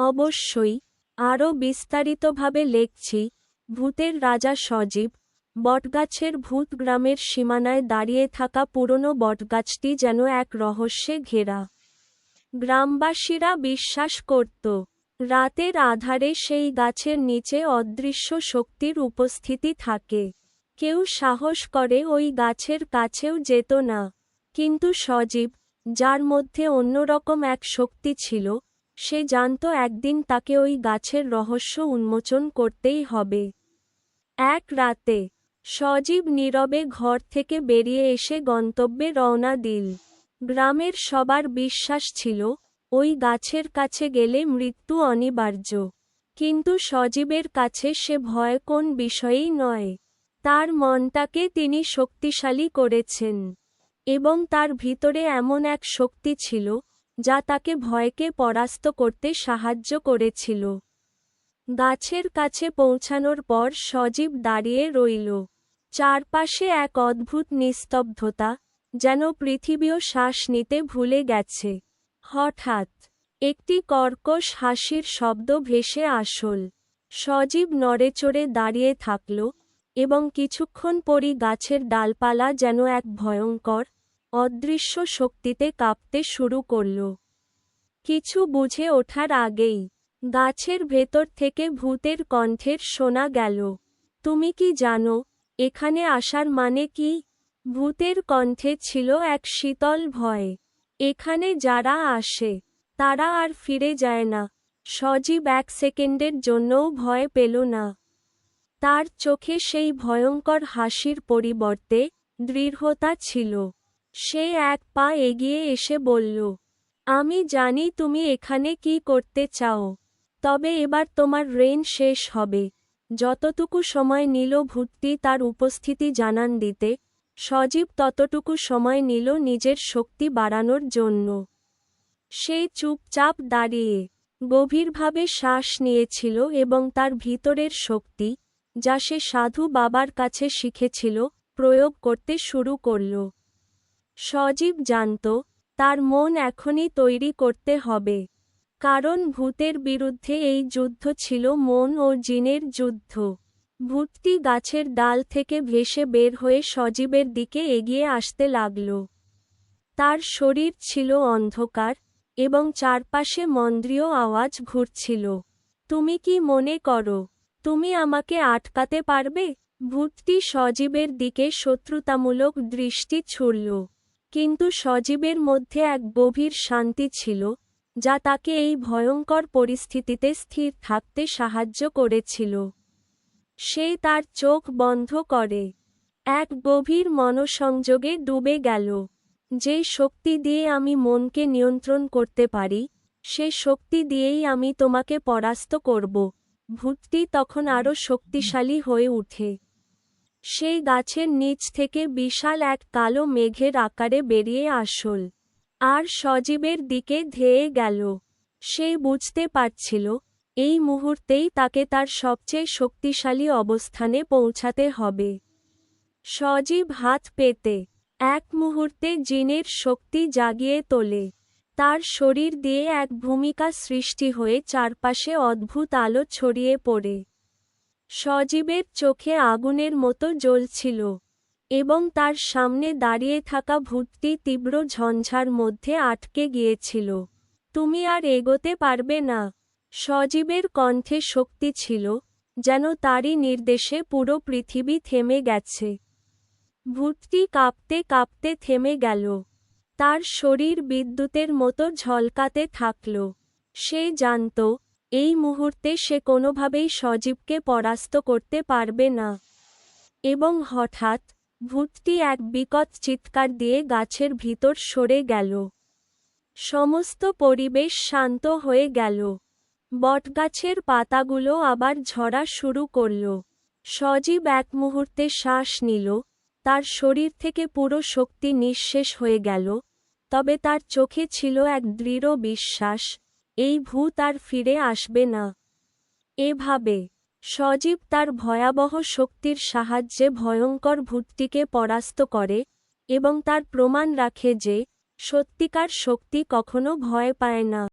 অবশ্যই, আরও বিস্তারিতভাবে লেখছি। ভূতের রাজা সজীব। বটগাছের ভূত গ্রামের সীমানায় দাঁড়িয়ে থাকা পুরনো বটগাছটি যেন এক রহস্যে ঘেরা। গ্রামবাসীরা বিশ্বাস করত, রাতের আঁধারে সেই গাছের নিচে অদৃশ্য শক্তির উপস্থিতি থাকে। কেউ সাহস করে ওই গাছের কাছেও যেত না। কিন্তু সজীব, যার মধ্যে অন্যরকম এক শক্তি ছিল, সে জানত একদিন তাকে ওই গাছের রহস্য উন্মোচন করতেই হবে। এক রাতে সজীব নীরবে ঘর থেকে বেরিয়ে এসে গন্তব্যে রওনা দিল। গ্রামের সবার বিশ্বাস ছিল, ওই গাছের কাছে গেলে মৃত্যু অনিবার্য। কিন্তু সজীবের কাছে সে ভয় কোন বিষয়েই নয়। তার মনটাকে তিনি শক্তিশালী করেছেন, এবং তার ভিতরে এমন এক শক্তি ছিল, যা তাকে ভয়কে পরাস্ত করতে সাহায্য করেছিল। গাছের কাছে পৌঁছানোর পর সজীব দাঁড়িয়ে রইল। চারপাশে এক অদ্ভুত নিস্তব্ধতা, যেন পৃথিবীও শ্বাস নিতে ভুলে গেছে। হঠাৎ একটি কর্কশ হাসির শব্দ ভেসে আসল। সজীব নড়েচড়ে দাঁড়িয়ে থাকল, এবং কিছুক্ষণ পরই গাছের ডালপালা যেন এক ভয়ঙ্কর, অদৃশ্য শক্তিতে কাঁপতে শুরু করল। কিছু বুঝে ওঠার আগেই গাছের ভেতর থেকে ভূতের কণ্ঠের শোনা গেল, তুমি কি জানো এখানে আসার মানে কি? ভূতের কণ্ঠে ছিল এক শীতল ভয়। এখানে যারা আসে তারা আর ফিরে যায় না। সজীব এক সেকেন্ডের জন্যও ভয় পেল না। তার চোখে সেই ভয়ঙ্কর হাসির পরিবর্তে দৃঢ়তা ছিল। সে এক পা এগিয়ে এসে বলল, আমি জানি তুমি এখানে কি করতে চাও, তবে এবার তোমার রেইন শেষ হবে। যতটুকু সময় নিল ভূতটি তার উপস্থিতি জানান দিতে, সজীব ততটুকু সময় নিল নিজের শক্তি বাড়ানোর জন্য। সে চুপচাপ দাঁড়িয়ে গভীরভাবে শ্বাস নিয়েছিল এবং তার ভিতরের শক্তি, যা সে সাধু বাবার কাছে শিখেছিল, প্রয়োগ করতে শুরু করল। সজীব জানত, তার মন এখনই তৈরি করতে হবে, কারণ ভূতের বিরুদ্ধে এই যুদ্ধ ছিল মন ও জিনের যুদ্ধ। ভূতটি গাছের ডাল থেকে ভেসে বের হয়ে সজীবের দিকে এগিয়ে আসতে লাগল। তার শরীর ছিল অন্ধকার, এবং চারপাশে মন্দ্রীয় আওয়াজ ঘুরছিল। তুমি কি মনে করো তুমি আমাকে আটকাতে পারবে? ভূতটি সজীবের দিকে শত্রুতামূলক দৃষ্টি ছুড়ল, কিন্তু সজীবের মধ্যে এক গভীর শান্তি ছিল, যা তাকে এই ভয়ঙ্কর পরিস্থিতিতে স্থির থাকতে সাহায্য করেছিল। সে তার চোখ বন্ধ করে এক গভীর মনোসংযোগে ডুবে গেল। যে শক্তি দিয়ে আমি মনকে নিয়ন্ত্রণ করতে পারি, সে শক্তি দিয়েই আমি তোমাকে পরাস্ত করব। ভূতটি তখন আরও শক্তিশালী হয়ে ওঠে। সেই গাছের নিচ থেকে বিশাল এক কালো মেঘের আকারে বেরিয়ে আসল, আর সজীবের দিকে ধেয়ে গেল। সে বুঝতে পারছিল, এই মুহূর্তেই তাকে তার সবচেয়ে শক্তিশালী অবস্থানে পৌঁছাতে হবে। সজীব হাত পেতে এক মুহূর্তে জিনের শক্তি জাগিয়ে তোলে। তার শরীর দিয়ে এক ভূমিকা সৃষ্টি হয়ে চারপাশে অদ্ভুত আলো ছড়িয়ে পড়ে। সজীবের চোখে আগুনের মতো জ্বলছিল, এবং তার সামনে দাঁড়িয়ে থাকা ভূতটি তীব্র ঝঞ্ঝার মধ্যে আটকে গিয়েছিল। তুমি আর এগোতে পারবে না। সজীবের কণ্ঠে শক্তি ছিল, যেন তারই নির্দেশে পুরো পৃথিবী থেমে গেছে। ভূতটি কাঁপতে কাঁপতে থেমে গেল। তার শরীর বিদ্যুতের মতো ঝলকাতে থাকল। সে জানত, এই মুহূর্তে সে কোনোভাবেই সজীবকে পরাস্ত করতে পারবে না। এবং হঠাৎ ভূতটি এক বিকট চিৎকার দিয়ে গাছের ভিতর সরে গেল। সমস্ত পরিবেশ শান্ত হয়ে গেল। বটগাছের পাতাগুলো আবার ঝরা শুরু করল। সজীব এক মুহূর্তে শ্বাস নিল। তার শরীর থেকে পুরো শক্তি নিঃশেষ হয়ে গেল, তবে তার চোখে ছিল এক দৃঢ় বিশ্বাস, এই ভূত আর ফিরে আসবে না। এভাবে সজীব তার ভয়াবহ শক্তির সাহায্যে ভয়ঙ্কর ভূতটিকে পরাস্ত করে, এবং তার প্রমাণ রাখে যে, সত্যিকার শক্তি কখনো ভয় পায় না।